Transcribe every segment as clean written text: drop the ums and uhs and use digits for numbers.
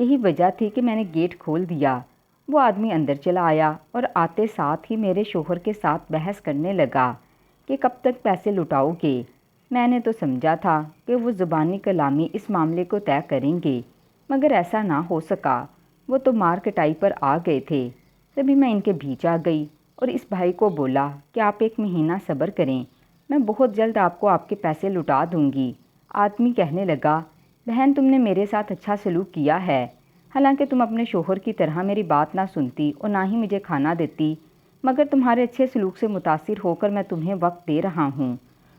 یہی وجہ تھی کہ میں نے گیٹ کھول دیا۔ وہ آدمی اندر چلا آیا اور آتے ساتھ ہی میرے شوہر کے ساتھ بحث کرنے لگا کہ کب تک پیسے لٹاؤ گے۔ میں نے تو سمجھا تھا کہ وہ زبانی کلامی اس معاملے کو طے کریں گے، مگر ایسا نہ ہو سکا۔ وہ تو مار کٹائی پر آ گئے تھے۔ تبھی میں ان کے بیچ آ گئی اور اس بھائی کو بولا کہ آپ 1 مہینہ صبر کریں، میں بہت جلد آپ کو آپ کے پیسے لٹا دوں گی۔ آدمی کہنے لگا، بہن تم نے میرے ساتھ اچھا سلوک کیا ہے، حالانکہ تم اپنے شوہر کی طرح میری بات نہ سنتی اور نہ ہی مجھے کھانا دیتی، مگر تمہارے اچھے سلوک سے متاثر ہو کر میں تمہیں وقت دے رہا ہوں،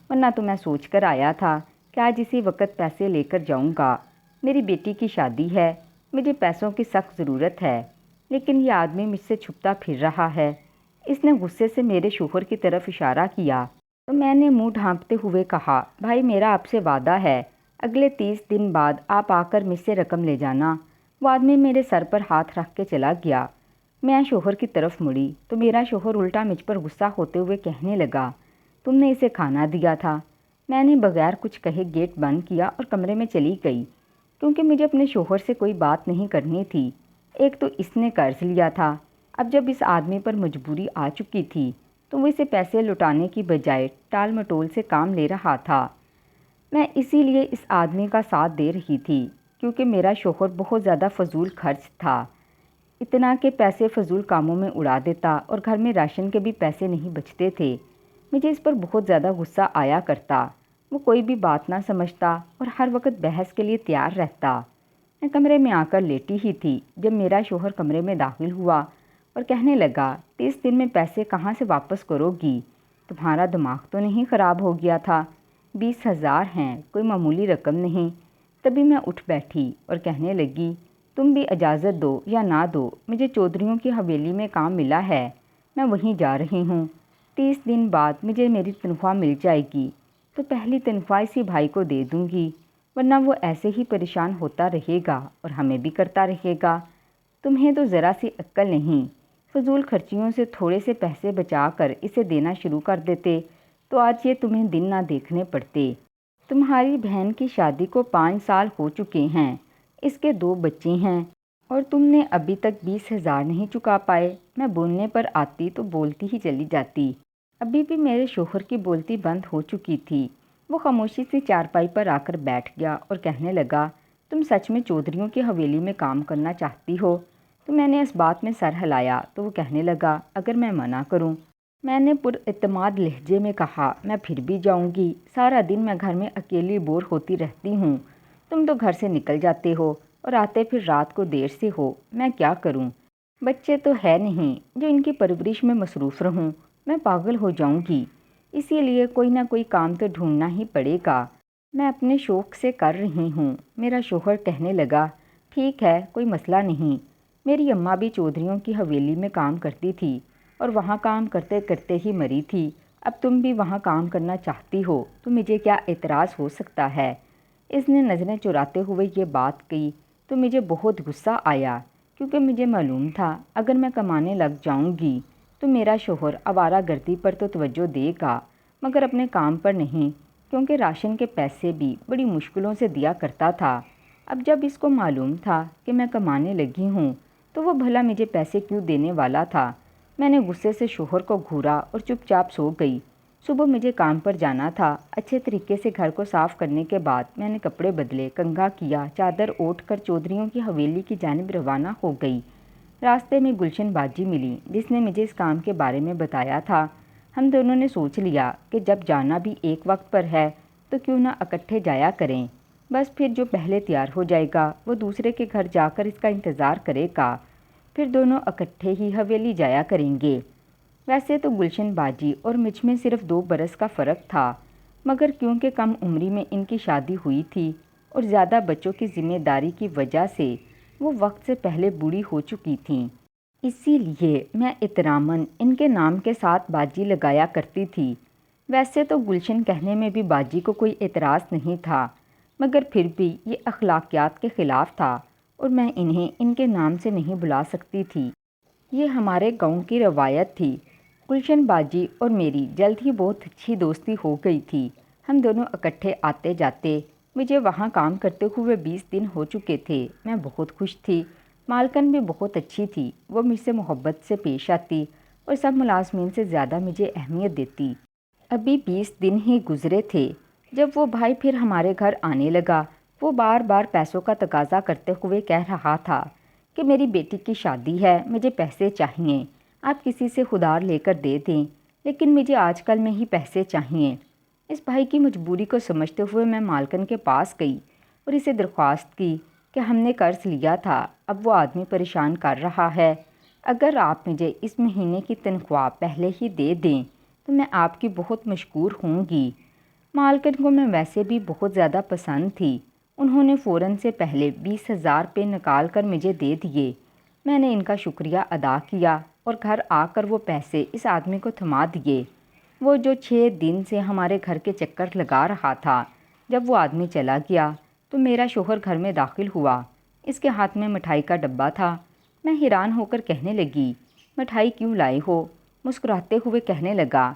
ورنہ تو میں سوچ کر آیا تھا کہ آج اسی وقت پیسے لے کر جاؤں گا۔ میری بیٹی کی شادی ہے، مجھے پیسوں کی سخت ضرورت ہے، لیکن یہ آدمی مجھ سے چھپتا پھر رہا ہے۔ اس نے غصے سے میرے شوہر کی طرف اشارہ کیا تو میں نے منہ ڈھانپتے ہوئے کہا، بھائی میرا آپ سے وعدہ ہے، اگلے 30 دن بعد آپ آ کر مجھ سے رقم لے جانا۔ وہ آدمی میرے سر پر ہاتھ رکھ کے چلا گیا۔ میں شوہر کی طرف مڑی تو میرا شوہر الٹا مجھ پر غصہ ہوتے ہوئے کہنے لگا، تم نے اسے کھانا دیا تھا۔ میں نے بغیر کچھ کہے گیٹ بند کیا اور کمرے میں چلی گئی، کیونکہ مجھے اپنے شوہر سے کوئی بات نہیں کرنی تھی۔ ایک تو اس نے قرض لیا تھا، اب جب اس آدمی پر مجبوری آ چکی تھی تو وہ اسے پیسے لٹانے کی بجائے ٹال مٹول سے کام لے رہا تھا۔ میں اسی لیے اس آدمی کا ساتھ دے رہی تھی، کیونکہ میرا شوہر بہت زیادہ فضول خرچ تھا، اتنا کہ پیسے فضول کاموں میں اڑا دیتا اور گھر میں راشن کے بھی پیسے نہیں بچتے تھے۔ مجھے اس پر بہت زیادہ غصہ آیا کرتا۔ وہ کوئی بھی بات نہ سمجھتا اور ہر وقت بحث کے لیے تیار رہتا۔ میں کمرے میں آ کر لیٹی ہی تھی جب میرا شوہر کمرے میں داخل ہوا اور کہنے لگا، 30 دن میں پیسے کہاں سے واپس کرو گی؟ تمہارا دماغ تو نہیں خراب ہو گیا تھا؟ 20,000 ہیں، کوئی معمولی رقم نہیں۔ تبھی میں اٹھ بیٹھی اور کہنے لگی، تم بھی اجازت دو یا نہ دو، مجھے چودھریوں کی حویلی میں کام ملا ہے، میں وہیں جا رہی ہوں۔ 30 دن بعد مجھے میری تنخواہ مل جائے گی تو پہلی تنخواہ اسی بھائی کو دے دوں گی، ورنہ وہ ایسے ہی پریشان ہوتا رہے گا اور ہمیں بھی کرتا رہے گا۔ تمہیں تو ذرا سی عقل نہیں، فضول خرچیوں سے تھوڑے سے پیسے بچا کر اسے دینا شروع کر دیتے تو آج یہ تمہیں دن نہ دیکھنے پڑتے۔ تمہاری بہن کی شادی کو 5 سال ہو چکے ہیں، اس کے 2 بچے ہیں اور تم نے ابھی تک 20,000 نہیں چکا پائے۔ میں بولنے پر آتی تو بولتی ہی چلی جاتی۔ ابھی بھی میرے شوہر کی بولتی بند ہو چکی تھی۔ وہ خاموشی سے چارپائی پر آ کر بیٹھ گیا اور کہنے لگا، تم سچ میں چودھریوں کی حویلی میں کام کرنا چاہتی ہو؟ تو میں نے اس بات میں سر ہلایا تو وہ کہنے لگا، اگر میں منع کروں؟ میں نے پر اعتماد لہجے میں کہا، میں پھر بھی جاؤں گی، سارا دن میں گھر میں اکیلی بور ہوتی رہتی ہوں، تم تو گھر سے نکل جاتے ہو اور آتے پھر رات کو دیر سے ہو، میں کیا کروں؟ بچے تو ہے نہیں جو ان کی پرورش میں مصروف رہوں، میں پاگل ہو جاؤں گی، اسی لیے کوئی نہ کوئی کام تو ڈھونڈنا ہی پڑے گا، میں اپنے شوق سے کر رہی ہوں۔ میرا شوہر کہنے لگا، ٹھیک ہے، کوئی مسئلہ نہیں، میری اماں بھی چودھریوں کی حویلی میں کام کرتی تھی اور وہاں کام کرتے کرتے ہی مری تھی، اب تم بھی وہاں کام کرنا چاہتی ہو تو مجھے کیا اعتراض ہو سکتا ہے؟ اس نے نظریں چراتے ہوئے یہ بات کہی تو مجھے بہت غصہ آیا، کیونکہ مجھے معلوم تھا اگر میں کمانے لگ جاؤں گی تو میرا شوہر آوارہ گردی پر تو توجہ دے گا، مگر اپنے کام پر نہیں، کیونکہ راشن کے پیسے بھی بڑی مشکلوں سے دیا کرتا تھا۔ اب جب اس کو معلوم تھا کہ میں کمانے لگی ہوں تو وہ بھلا مجھے پیسے کیوں دینے والا تھا؟ میں نے غصے سے شوہر کو گھورا اور چپ چاپ سو گئی۔ صبح مجھے کام پر جانا تھا۔ اچھے طریقے سے گھر کو صاف کرنے کے بعد میں نے کپڑے بدلے، کنگھا کیا، چادر اوڑھ کر چودھریوں کی حویلی کی جانب روانہ ہو گئی۔ راستے میں گلشن باجی ملی جس نے مجھے اس کام کے بارے میں بتایا تھا۔ ہم دونوں نے سوچ لیا کہ جب جانا بھی ایک وقت پر ہے تو کیوں نہ اکٹھے جایا کریں، بس پھر جو پہلے تیار ہو جائے گا وہ دوسرے کے گھر جا کر اس کا انتظار کرے گا، پھر دونوں اکٹھے ہی حویلی جایا کریں گے۔ ویسے تو گلشن باجی اور مجھ میں صرف 2 برس کا فرق تھا، مگر کیونکہ کم عمری میں ان کی شادی ہوئی تھی اور زیادہ بچوں کی ذمہ داری کی وجہ سے وہ وقت سے پہلے بوڑھی ہو چکی تھیں، اسی لیے میں احتراماً ان کے نام کے ساتھ باجی لگایا کرتی تھی۔ ویسے تو گلشن کہنے میں بھی باجی کو کوئی اعتراض نہیں تھا، مگر پھر بھی یہ اخلاقیات کے خلاف تھا اور میں انہیں ان کے نام سے نہیں بلا سکتی تھی۔ یہ ہمارے گاؤں کی روایت تھی۔ گلشن باجی اور میری جلد ہی بہت اچھی دوستی ہو گئی تھی۔ ہم دونوں اکٹھے آتے جاتے، مجھے وہاں کام کرتے ہوئے 20 دن ہو چکے تھے۔ میں بہت خوش تھی۔ مالکن بھی بہت اچھی تھی۔ وہ مجھ سے محبت سے پیش آتی اور سب ملازمین سے زیادہ مجھے اہمیت دیتی۔ ابھی 20 دن ہی گزرے تھے جب وہ بھائی پھر ہمارے گھر آنے لگا۔ وہ بار بار پیسوں کا تقاضا کرتے ہوئے کہہ رہا تھا کہ میری بیٹی کی شادی ہے، مجھے پیسے چاہئیں، آپ کسی سے ادھار لے کر دے دیں، لیکن مجھے آج کل میں ہی پیسے چاہئیں۔ اس بھائی کی مجبوری کو سمجھتے ہوئے میں مالکن کے پاس گئی اور اسے درخواست کی کہ ہم نے قرض لیا تھا، اب وہ آدمی پریشان کر رہا ہے، اگر آپ مجھے اس مہینے کی تنخواہ پہلے ہی دے دیں تو میں آپ کی بہت مشکور ہوں گی۔ مالکن کو میں ویسے بھی بہت زیادہ پسند تھی۔ انہوں نے فوراً سے پہلے 20,000 روپے نکال کر مجھے دے دیے۔ میں نے ان کا شکریہ ادا کیا اور گھر آ کر وہ پیسے اس آدمی کو تھما دیے، وہ جو 6 دن سے ہمارے گھر کے چکر لگا رہا تھا۔ جب وہ آدمی چلا گیا تو میرا شوہر گھر میں داخل ہوا۔ اس کے ہاتھ میں مٹھائی کا ڈبہ تھا۔ میں حیران ہو کر کہنے لگی، مٹھائی کیوں لائے ہو؟ مسکراتے ہوئے کہنے لگا،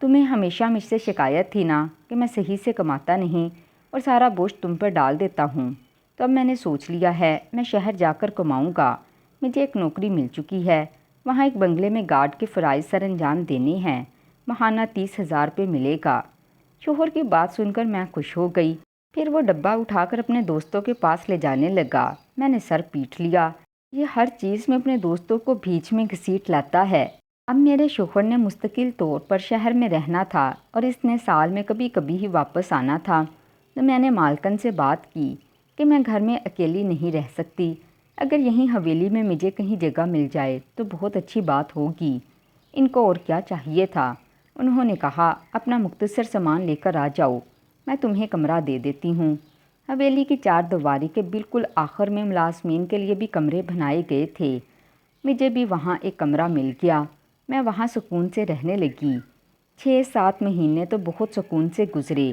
تمہیں ہمیشہ مجھ سے شکایت تھی نا کہ میں صحیح سے کماتا نہیں اور سارا بوجھ تم پر ڈال دیتا ہوں، تو اب میں نے سوچ لیا ہے میں شہر جا کر کماؤں گا۔ مجھے ایک نوکری مل چکی ہے، وہاں ایک بنگلے میں گارڈ کے فرائض سر انجام دینے ہیں، ماہانہ 30,000 روپے ملے گا۔ شوہر کی بات سن کر میں خوش ہو گئی۔ پھر وہ ڈبہ اٹھا کر اپنے دوستوں کے پاس لے جانے لگا۔ میں نے سر پیٹ لیا، یہ ہر چیز میں اپنے دوستوں کو بیچ میں گھسیٹ لاتا ہے۔ اب میرے شوہر نے مستقل طور پر شہر میں رہنا تھا اور اس نے سال میں کبھی کبھی ہی واپس آنا تھا، تو میں نے مالکن سے بات کی کہ میں گھر میں اکیلی نہیں رہ سکتی، اگر یہیں حویلی میں مجھے کہیں جگہ مل جائے تو بہت اچھی بات ہوگی۔ ان کو اور کیا چاہیے تھا؟ انہوں نے کہا، اپنا مختصر سامان لے کر آ جاؤ، میں تمہیں کمرہ دے دیتی ہوں۔ حویلی کی 4 دیواری کے بالکل آخر میں ملازمین کے لیے بھی کمرے بنائے گئے تھے۔ مجھے بھی وہاں ایک کمرہ مل گیا۔ میں وہاں سکون سے رہنے لگی۔ 6-7 مہینے تو بہت سکون سے گزرے۔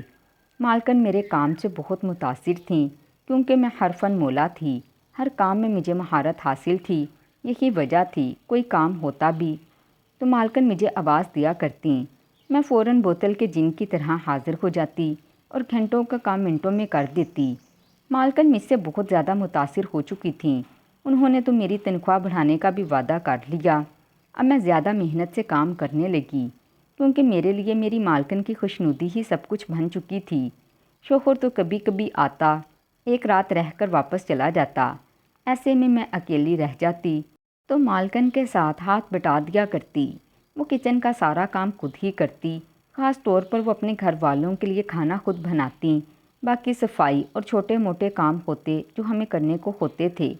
مالکن میرے کام سے بہت متاثر تھیں کیونکہ میں ہر فن مولا تھی، ہر کام میں مجھے مہارت حاصل تھی۔ یہی وجہ تھی کوئی کام ہوتا بھی تو مالکن مجھے آواز دیا کرتیں، میں فوراً بوتل کے جن کی طرح حاضر ہو جاتی اور گھنٹوں کا کام منٹوں میں کر دیتی۔ مالکن مجھ سے بہت زیادہ متاثر ہو چکی تھیں۔ انہوں نے تو میری تنخواہ بڑھانے کا بھی وعدہ کر لیا۔ اب میں زیادہ محنت سے کام کرنے لگی کیونکہ میرے لیے میری مالکن کی خوشنودی ہی سب کچھ بن چکی تھی۔ شوہر تو کبھی کبھی آتا، ایک رات رہ کر واپس چلا جاتا، ایسے میں اکیلی رہ جاتی تو مالکن کے ساتھ ہاتھ بٹا دیا کرتی۔ وہ کچن کا سارا کام خود ہی کرتی، خاص طور پر وہ اپنے گھر والوں کے لیے کھانا خود بناتی، باقی صفائی اور چھوٹے موٹے کام ہوتے جو ہمیں کرنے کو ہوتے تھے۔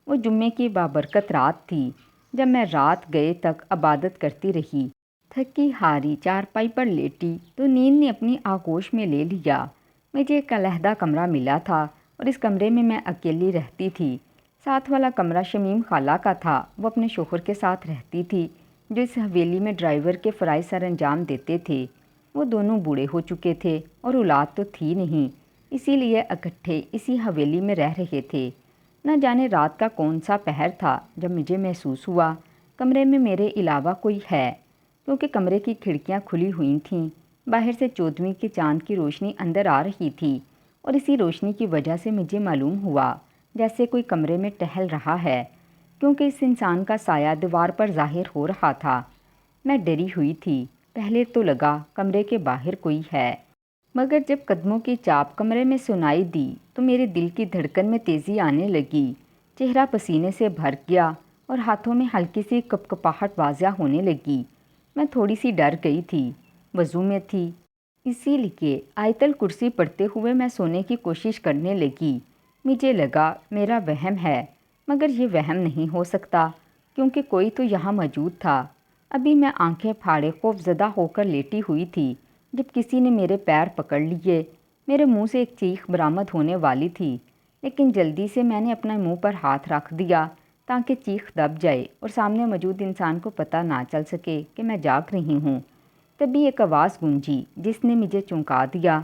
وہ جمعے کی بابرکت رات تھی جب میں رات گئے تک عبادت کرتی رہی، تھکی ہاری چارپائی پر لیٹی تو نیند نے اپنی آغوش میں لے لیا۔ مجھے ایک علیحدہ کمرہ ملا تھا اور اس کمرے میں اکیلی رہتی تھی۔ ساتھ والا کمرہ شمیم خالہ کا تھا، وہ اپنے شوہر کے ساتھ رہتی تھی جو اس حویلی میں ڈرائیور کے فرائض سر انجام دیتے تھے۔ وہ دونوں بوڑھے ہو چکے تھے اور اولاد تو تھی نہیں، اسی لیے اکٹھے اسی حویلی میں رہ رہے تھے۔ نہ جانے رات کا کون سا پہر تھا جب مجھے محسوس ہوا کمرے میں میرے علاوہ کوئی ہے، کیونکہ کمرے کی کھڑکیاں کھلی ہوئی تھیں۔ باہر سے 14ویں کے چاند کی روشنی اندر آ رہی تھی اور اسی روشنی کی وجہ سے مجھے معلوم ہوا جیسے کوئی کمرے میں ٹہل رہا ہے، کیونکہ اس انسان کا سایہ دیوار پر ظاہر ہو رہا تھا۔ میں ڈری ہوئی تھی، پہلے تو لگا کمرے کے باہر کوئی ہے، مگر جب قدموں کی چاپ کمرے میں سنائی دی تو میرے دل کی دھڑکن میں تیزی آنے لگی، چہرہ پسینے سے بھر گیا اور ہاتھوں میں ہلکی سی کپکپاہٹ واضح ہونے لگی۔ میں تھوڑی سی ڈر گئی تھی، وضو میں تھی، اسی لیے آیت الکرسی پڑھتے ہوئے میں سونے کی کوشش کرنے لگی۔ مجھے لگا میرا وہم ہے، مگر یہ وہم نہیں ہو سکتا کیونکہ کوئی تو یہاں موجود تھا۔ ابھی میں آنکھیں پھاڑے خوف زدہ ہو کر لیٹی ہوئی تھی جب کسی نے میرے پیر پکڑ لیے۔ میرے منہ سے ایک چیخ برآمد ہونے والی تھی، لیکن جلدی سے میں نے اپنے منہ پر ہاتھ رکھ دیا تاکہ چیخ دب جائے اور سامنے موجود انسان کو پتہ نہ چل سکے کہ میں جاگ رہی ہوں۔ تبھی ایک آواز گونجی جس نے مجھے چونکا دیا،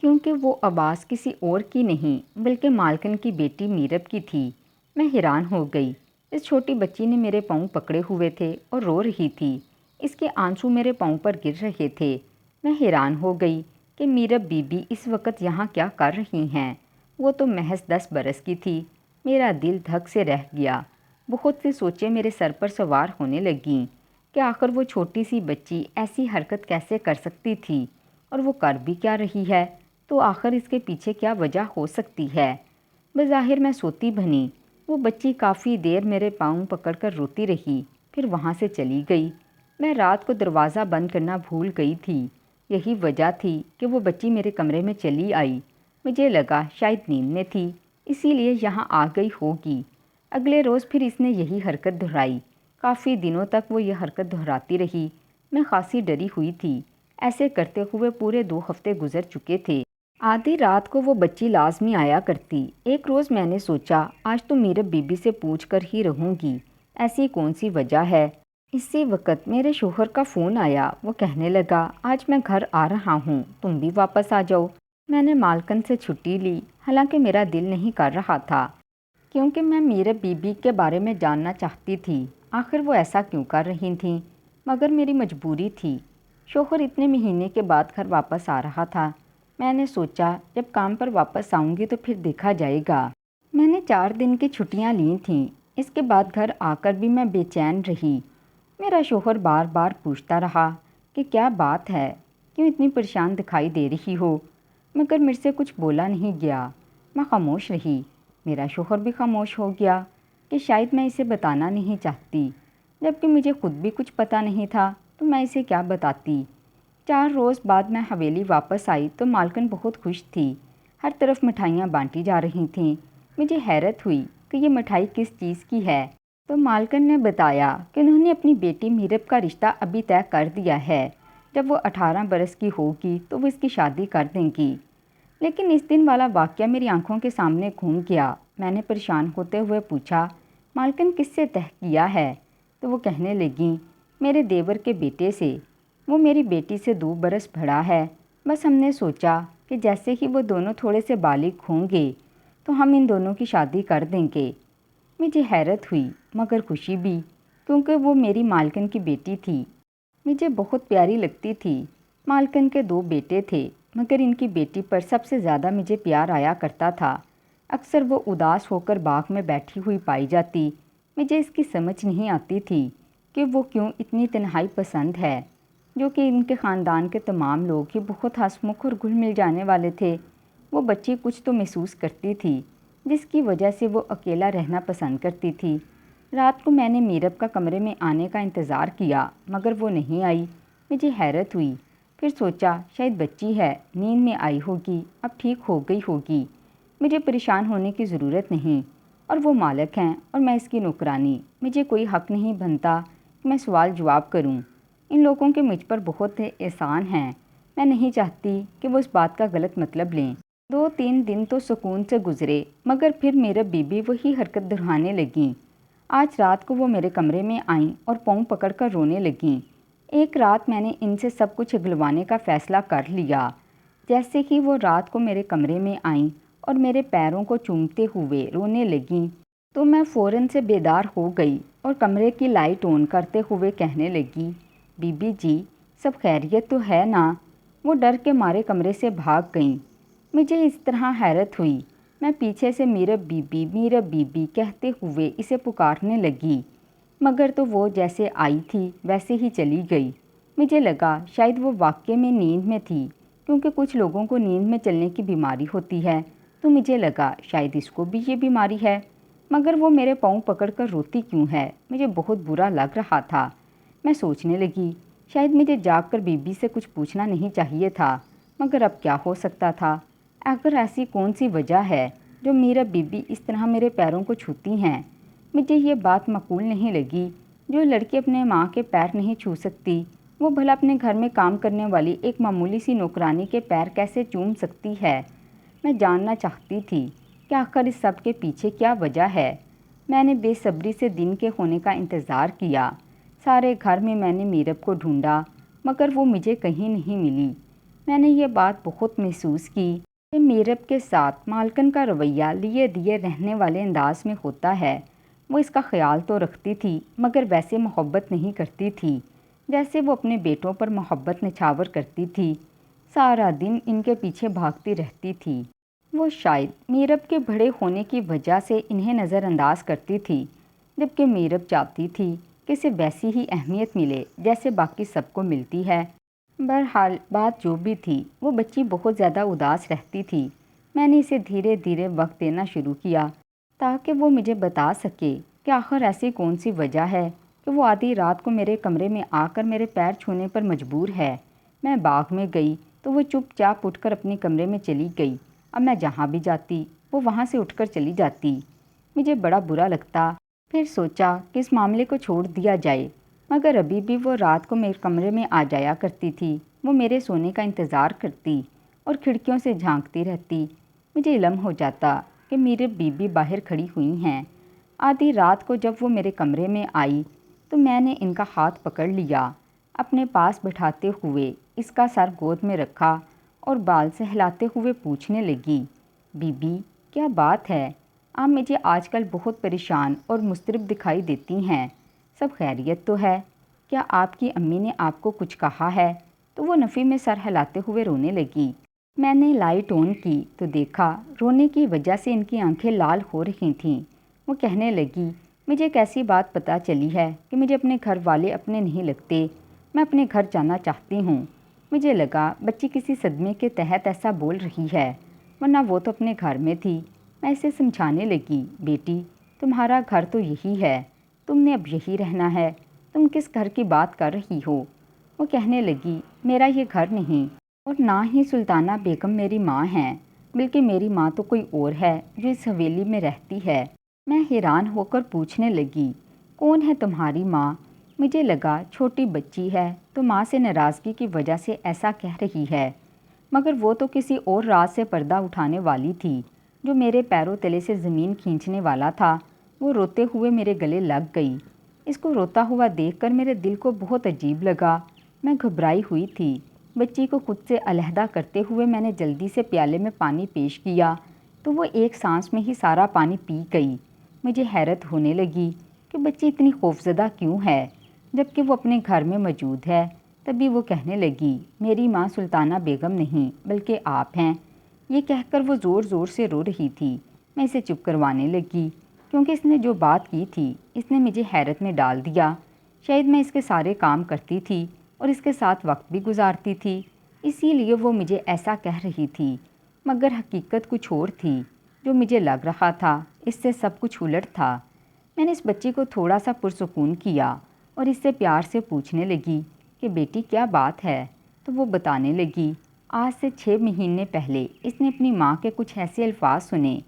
کیونکہ وہ آواز کسی اور کی نہیں بلکہ مالکن کی بیٹی میرب کی تھی۔ میں حیران ہو گئی، اس چھوٹی بچی نے میرے پاؤں پکڑے ہوئے تھے اور رو رہی تھی، اس کے آنسو میرے پاؤں پر گر رہے تھے۔ میں حیران ہو گئی کہ میرب بی بی اس وقت یہاں کیا کر رہی ہیں۔ وہ تو محض 10 برس کی تھی۔ میرا دل دھک سے رہ گیا۔ بہت سی سوچیں میرے سر پر سوار ہونے لگیں کہ آخر وہ چھوٹی سی بچی ایسی حرکت کیسے کر سکتی تھی، اور وہ کر بھی کیا رہی ہے، تو آخر اس کے پیچھے کیا وجہ ہو سکتی ہے۔ بظاہر میں سوتی بنی، وہ بچی کافی دیر میرے پاؤں پکڑ کر روتی رہی، پھر وہاں سے چلی گئی۔ میں رات کو دروازہ بند کرنا بھول گئی تھی۔ یہی وجہ تھی کہ وہ بچی میرے کمرے میں چلی آئی۔ مجھے لگا شاید نیند میں تھی، اسی لیے یہاں آ گئی ہوگی۔ اگلے روز پھر اس نے یہی حرکت دہرائی۔ کافی دنوں تک وہ یہ حرکت دہراتی رہی۔ میں خاصی ڈری ہوئی تھی۔ ایسے کرتے ہوئے پورے 2 ہفتے گزر چکے تھے۔ آدھی رات کو وہ بچی لازمی آیا کرتی۔ ایک روز میں نے سوچا آج تو میرب بی بی سے پوچھ کر ہی رہوں گی، ایسی کون سی وجہ ہے۔ اسی وقت میرے شوہر کا فون آیا۔ وہ کہنے لگا آج میں گھر آ رہا ہوں، تم بھی واپس آ جاؤ۔ میں نے مالکن سے چھٹی لی، حالانکہ میرا دل نہیں کر رہا تھا، کیونکہ میں میرب بی بی کے بارے میں جاننا چاہتی تھی، آخر وہ ایسا کیوں کر رہی تھیں، مگر میری مجبوری تھی۔ شوہر اتنے مہینے کے بعد گھر واپس آ رہا تھا۔ میں نے سوچا جب کام پر واپس آؤں گی تو پھر دیکھا جائے گا۔ میں نے 4 دن کی چھٹیاں لی تھیں۔ اس کے بعد گھر آ کر بھی میں بے چین رہی۔ میرا شوہر بار بار پوچھتا رہا کہ کیا بات ہے، کیوں اتنی پریشان دکھائی دے رہی ہو، مگر مجھ سے کچھ بولا نہیں گیا۔ میں خاموش رہی۔ میرا شوہر بھی خاموش ہو گیا کہ شاید میں اسے بتانا نہیں چاہتی، جبکہ مجھے خود بھی کچھ پتہ نہیں تھا تو میں اسے کیا بتاتی۔ 4 روز بعد میں حویلی واپس آئی تو مالکن بہت خوش تھی۔ ہر طرف مٹھائیاں بانٹی جا رہی تھیں۔ مجھے حیرت ہوئی کہ یہ مٹھائی کس چیز کی ہے، تو مالکن نے بتایا کہ انہوں نے اپنی بیٹی میرب کا رشتہ ابھی طے کر دیا ہے۔ جب وہ 18 برس کی ہوگی تو وہ اس کی شادی کر دیں گی۔ لیکن اس دن والا واقعہ میری آنکھوں کے سامنے گھوم گیا۔ میں نے پریشان ہوتے ہوئے پوچھا مالکن کس سے طے کیا ہے؟ تو وہ کہنے لگیں میرے دیور کے بیٹے سے۔ وہ میری بیٹی سے 2 برس بڑا ہے۔ بس ہم نے سوچا کہ جیسے ہی وہ دونوں تھوڑے سے بالغ ہوں گے تو ہم ان دونوں کی شادی کر دیں گے۔ مجھے حیرت ہوئی مگر خوشی بھی، کیونکہ وہ میری مالکن کی بیٹی تھی۔ مجھے بہت پیاری لگتی تھی۔ مالکن کے 2 بیٹے تھے، مگر ان کی بیٹی پر سب سے زیادہ مجھے پیار آیا کرتا تھا۔ اکثر وہ اداس ہو کر باغ میں بیٹھی ہوئی پائی جاتی۔ مجھے اس کی سمجھ نہیں آتی تھی کہ وہ کیوں اتنی تنہائی پسند ہے، جو کہ ان کے خاندان کے تمام لوگ ہی بہت ہنسمکھ اور گھل مل جانے والے تھے۔ وہ بچی کچھ تو محسوس کرتی تھی، جس کی وجہ سے وہ اکیلا رہنا پسند کرتی تھی۔ رات کو میں نے میرب کا کمرے میں آنے کا انتظار کیا، مگر وہ نہیں آئی۔ مجھے حیرت ہوئی، پھر سوچا شاید بچی ہے، نیند میں آئی ہوگی، اب ٹھیک ہو گئی ہوگی۔ مجھے پریشان ہونے کی ضرورت نہیں، اور وہ مالک ہیں اور میں اس کی نوکرانی۔ مجھے کوئی حق نہیں بنتا کہ میں سوال جواب کروں۔ ان لوگوں کے مجھ پر بہت احسان ہیں۔ میں نہیں چاہتی کہ وہ اس بات کا غلط مطلب لیں۔ 2-3 دن تو سکون سے گزرے، مگر پھر میرے بیوی وہی حرکت دہرانے لگیں۔ آج رات کو وہ میرے کمرے میں آئیں اور پاؤں پکڑ کر رونے لگیں۔ ایک رات میں نے ان سے سب کچھ اگلوانے کا فیصلہ کر لیا۔ جیسے ہی وہ رات کو میرے کمرے میں آئیں اور میرے پیروں کو چومتے ہوئے رونے لگیں تو میں فوراً سے بیدار ہو گئی اور کمرے کی لائٹ آن کرتے ہوئے کہنے لگی بی بی جی سب خیریت تو ہے نا؟ وہ ڈر کے مارے کمرے سے بھاگ گئیں۔ مجھے اس طرح حیرت ہوئی، میں پیچھے سے میرب بی بی کہتے ہوئے اسے پکارنے لگی، مگر تو وہ جیسے آئی تھی ویسے ہی چلی گئی۔ مجھے لگا شاید وہ واقعے میں نیند میں تھی، کیونکہ کچھ لوگوں کو نیند میں چلنے کی بیماری ہوتی ہے، تو مجھے لگا شاید اس کو بھی یہ بیماری ہے۔ مگر وہ میرے پاؤں پکڑ کر روتی کیوں ہے؟ مجھے بہت برا لگ رہا تھا۔ میں سوچنے لگی شاید مجھے جاگ کر بی بی سے کچھ پوچھنا نہیں چاہیے تھا، مگر اب کیا ہو سکتا تھا؟ اگر ایسی کون سی وجہ ہے جو میرا بی بی اس طرح میرے پیروں کو چھوتی ہیں؟ مجھے یہ بات معقول نہیں لگی۔ جو لڑکی اپنے ماں کے پیر نہیں چھو سکتی، وہ بھلا اپنے گھر میں کام کرنے والی ایک معمولی سی نوکرانی کے پیر کیسے چوم سکتی ہے؟ میں جاننا چاہتی تھی کہ آخر اس سب کے پیچھے کیا وجہ ہے۔ میں نے بے صبری سے دن کے ہونے کا انتظار کیا۔ سارے گھر میں نے میرب کو ڈھونڈا، مگر وہ مجھے کہیں نہیں ملی۔ میں نے یہ بات بہت محسوس کی کہ میرب کے ساتھ مالکن کا رویہ لیے دیے رہنے والے انداز میں ہوتا ہے۔ وہ اس کا خیال تو رکھتی تھی، مگر ویسے محبت نہیں کرتی تھی جیسے وہ اپنے بیٹوں پر محبت نچھاور کرتی تھی۔ سارا دن ان کے پیچھے بھاگتی رہتی تھی۔ وہ شاید میرب کے بڑے ہونے کی وجہ سے انہیں نظر انداز کرتی تھی، جبکہ میرب چاہتی تھی کہ اسے ویسی ہی اہمیت ملے جیسے باقی سب کو ملتی ہے۔ بہرحال بات جو بھی تھی، وہ بچی بہت زیادہ اداس رہتی تھی۔ میں نے اسے دھیرے دھیرے وقت دینا شروع کیا تاکہ وہ مجھے بتا سکے کہ آخر ایسی کون سی وجہ ہے کہ وہ آدھی رات کو میرے کمرے میں آ کر میرے پیر چھونے پر مجبور ہے۔ میں باغ میں گئی تو وہ چپ چاپ اٹھ کر اپنے کمرے میں چلی گئی۔ اب میں جہاں بھی جاتی وہ وہاں سے اٹھ کر چلی جاتی۔ مجھے بڑا برا لگتا، پھر سوچا کہ اس معاملے کو چھوڑ دیا جائے، مگر ابھی بھی وہ رات کو میرے کمرے میں آ جایا کرتی تھی۔ وہ میرے سونے کا انتظار کرتی اور کھڑکیوں سے جھانکتی رہتی۔ مجھے علم ہو جاتا کہ میرے بیوی باہر کھڑی ہوئی ہیں۔ آدھی رات کو جب وہ میرے کمرے میں آئی تو میں نے ان کا ہاتھ پکڑ لیا، اپنے پاس بٹھاتے ہوئے اس کا سر گود میں رکھا اور بال سہلاتے ہوئے پوچھنے لگی، بی بی کیا بات ہے؟ آپ مجھے آج کل بہت پریشان اور مضطرب دکھائی دیتی ہیں۔ سب خیریت تو ہے؟ کیا آپ کی امی نے آپ کو کچھ کہا ہے؟ تو وہ نفی میں سر ہلاتے ہوئے رونے لگی۔ میں نے لائٹ آن کی تو دیکھا رونے کی وجہ سے ان کی آنکھیں لال ہو رہی تھیں۔ وہ کہنے لگی، مجھے ایک ایسی بات پتہ چلی ہے کہ مجھے اپنے گھر والے اپنے نہیں لگتے۔ میں اپنے گھر جانا چاہتی ہوں۔ مجھے لگا بچی کسی صدمے کے تحت ایسا بول رہی ہے، ورنہ وہ تو اپنے گھر میں تھی۔ میں اسے سمجھانے لگی، بیٹی تمہارا گھر تو یہی ہے، تم نے اب یہی رہنا ہے، تم کس گھر کی بات کر رہی ہو؟ وہ کہنے لگی، میرا یہ گھر نہیں اور نہ ہی سلطانہ بیگم میری ماں ہیں، بلکہ میری ماں تو کوئی اور ہے جو اس حویلی میں رہتی ہے۔ میں حیران ہو کر پوچھنے لگی، کون ہے تمہاری ماں؟ مجھے لگا چھوٹی بچی ہے تو ماں سے ناراضگی کی وجہ سے ایسا کہہ رہی ہے، مگر وہ تو کسی اور راز سے پردہ اٹھانے والی تھی جو میرے پیروں تلے سے زمین کھینچنے والا تھا۔ وہ روتے ہوئے میرے گلے لگ گئی۔ اس کو روتا ہوا دیکھ کر میرے دل کو بہت عجیب لگا۔ میں گھبرائی ہوئی تھی۔ بچی کو خود سے علیحدہ کرتے ہوئے میں نے جلدی سے پیالے میں پانی پیش کیا تو وہ ایک سانس میں ہی سارا پانی پی گئی۔ مجھے حیرت ہونے لگی کہ بچی اتنی خوفزدہ کیوں ہے جبکہ وہ اپنے گھر میں موجود ہے۔ تبھی وہ کہنے لگی، میری ماں سلطانہ بیگم نہیں بلکہ آپ ہیں۔ یہ کہہ کر وہ زور زور سے رو رہی تھی۔ میں اسے چپ کروانے لگی کیونکہ اس نے جو بات کی تھی اس نے مجھے حیرت میں ڈال دیا۔ شاید میں اس کے سارے کام کرتی تھی اور اس کے ساتھ وقت بھی گزارتی تھی، اسی لیے وہ مجھے ایسا کہہ رہی تھی، مگر حقیقت کچھ اور تھی۔ جو مجھے لگ رہا تھا اس سے سب کچھ الٹ تھا۔ میں نے اس بچی کو تھوڑا سا پرسکون کیا اور اس سے پیار سے پوچھنے لگی کہ بیٹی کیا بات ہے؟ تو وہ بتانے لگی، آج سے 6 مہینے پہلے اس نے اپنی ماں کے کچھ ایسے الفاظ سنے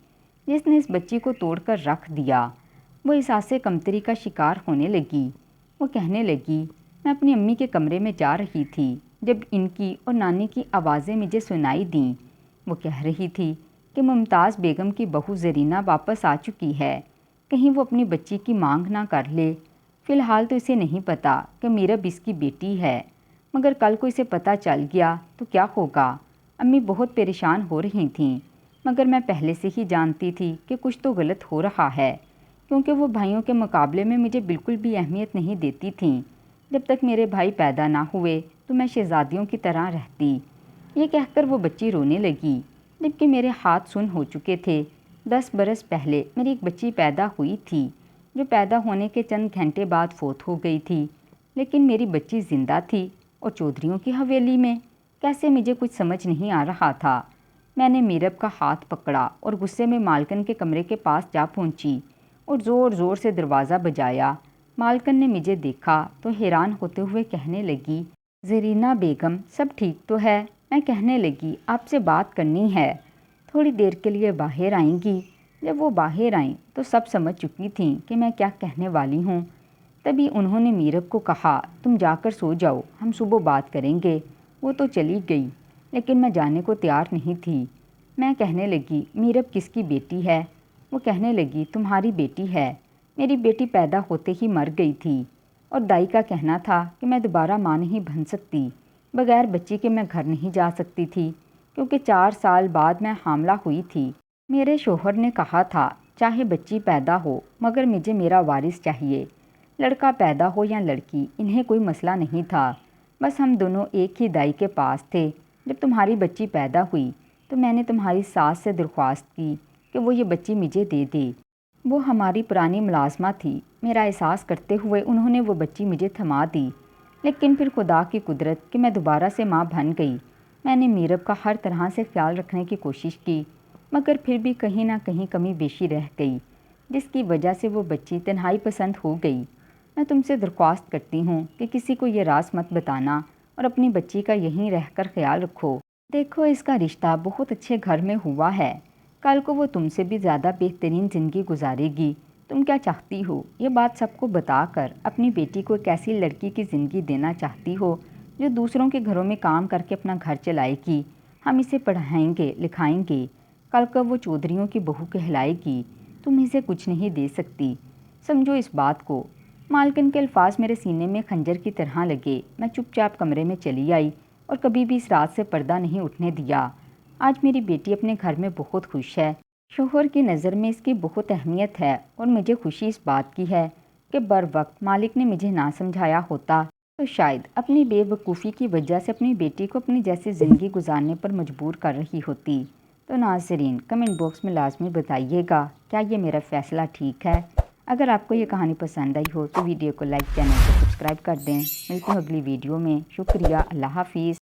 جس نے اس بچی کو توڑ کر رکھ دیا۔ وہ احساس کمتری کا شکار ہونے لگی۔ وہ کہنے لگی، میں اپنی امی کے کمرے میں جا رہی تھی جب ان کی اور نانی کی آوازیں مجھے سنائی دیں۔ وہ کہہ رہی تھی کہ ممتاز بیگم کی بہو زرینہ واپس آ چکی ہے، کہیں وہ اپنی بچی کی مانگ نہ کر لے۔ فی الحال تو اسے نہیں پتا کہ میرب اس کی بیٹی ہے، مگر کل کو اسے پتہ چل گیا تو کیا ہوگا؟ امی بہت پریشان ہو رہی تھیں، مگر میں پہلے سے ہی جانتی تھی کہ کچھ تو غلط ہو رہا ہے، کیونکہ وہ بھائیوں کے مقابلے میں مجھے بالکل بھی اہمیت نہیں دیتی تھیں۔ جب تک میرے بھائی پیدا نہ ہوئے تو میں شہزادیوں کی طرح رہتی۔ یہ کہہ کر وہ بچی رونے لگی، جبکہ میرے ہاتھ سن ہو چکے تھے۔ 10 برس پہلے میری ایک بچی پیدا ہوئی تھی جو پیدا ہونے کے چند گھنٹے بعد فوت ہو گئی تھی، لیکن میری بچی زندہ تھی اور چودھریوں کی حویلی میں۔ کیسے مجھے کچھ سمجھ نہیں آ رہا تھا۔ میں نے میرب کا ہاتھ پکڑا اور غصے میں مالکن کے کمرے کے پاس جا پہنچی اور زور زور سے دروازہ بجایا۔ مالکن نے مجھے دیکھا تو حیران ہوتے ہوئے کہنے لگی، زرینہ بیگم سب ٹھیک تو ہے؟ میں کہنے لگی، آپ سے بات کرنی ہے۔ تھوڑی دیر کے لیے باہر آئیں گی؟ جب وہ باہر آئیں تو سب سمجھ چکی تھیں کہ میں کیا کہنے والی ہوں۔ تبھی انہوں نے میرب کو کہا، تم جا کر سو جاؤ، ہم صبح بات کریں گے۔ وہ تو چلی گئی لیکن میں جانے کو تیار نہیں تھی۔ میں کہنے لگی، میرب کس کی بیٹی ہے؟ وہ کہنے لگی، تمہاری بیٹی ہے۔ میری بیٹی پیدا ہوتے ہی مر گئی تھی اور دائی کا کہنا تھا کہ میں دوبارہ ماں نہیں بن سکتی۔ بغیر بچی کے میں گھر نہیں جا سکتی تھی کیونکہ 4 سال بعد میں حاملہ ہوئی تھی۔ میرے شوہر نے کہا تھا چاہے بچی پیدا ہو مگر مجھے میرا وارث چاہیے۔ لڑکا پیدا ہو یا لڑکی انہیں کوئی مسئلہ نہیں تھا، بس ہم دونوں ایک ہی دائی کے پاس تھے جب تمہاری بچی پیدا ہوئی تو میں نے تمہاری ساس سے درخواست کی کہ وہ یہ بچی مجھے دے دے۔ وہ ہماری پرانی ملازمہ تھی۔ میرا احساس کرتے ہوئے انہوں نے وہ بچی مجھے تھما دی، لیکن پھر خدا کی قدرت کہ میں دوبارہ سے ماں بن گئی۔ میں نے میرب کا ہر طرح سے خیال رکھنے کی کوشش کی، مگر پھر بھی کہیں نہ کہیں کمی بیشی رہ گئی، جس کی وجہ سے وہ بچی تنہائی پسند ہو گئی۔ میں تم سے درخواست کرتی ہوں کہ کسی کو یہ راز مت بتانا اور اپنی بچی کا یہیں رہ کر خیال رکھو۔ دیکھو اس کا رشتہ بہت اچھے گھر میں ہوا ہے، کل کو وہ تم سے بھی زیادہ بہترین زندگی گزارے گی۔ تم کیا چاہتی ہو؟ یہ بات سب کو بتا کر اپنی بیٹی کو ایک ایسی لڑکی کی زندگی دینا چاہتی ہو جو دوسروں کے گھروں میں کام کر کے اپنا گھر چلائے گی؟ ہم اسے پڑھائیں گے لکھائیں گے، کل کو وہ چودھریوں کی بہو کہلائے گی۔ تم اسے کچھ نہیں دے سکتی، سمجھو اس بات کو۔ مالکن کے الفاظ میرے سینے میں خنجر کی طرح لگے۔ میں چپ چاپ کمرے میں چلی آئی اور کبھی بھی اس رات سے پردہ نہیں اٹھنے دیا۔ آج میری بیٹی اپنے گھر میں بہت خوش ہے۔ شوہر کی نظر میں اس کی بہت اہمیت ہے اور مجھے خوشی اس بات کی ہے کہ بر وقت مالک نے مجھے نہ سمجھایا ہوتا تو شاید اپنی بے وقوفی کی وجہ سے اپنی بیٹی کو اپنی جیسی زندگی گزارنے پر مجبور کر رہی ہوتی۔ تو ناظرین کمنٹ باکس میں لازمی بتائیے گا کیا یہ میرا فیصلہ ٹھیک ہے؟ اگر آپ کو یہ کہانی پسند آئی ہو تو ویڈیو کو لائک، چینل کو سبسکرائب کر دیں۔ ملتے ہیں اگلی ویڈیو میں۔ شکریہ، اللہ حافظ۔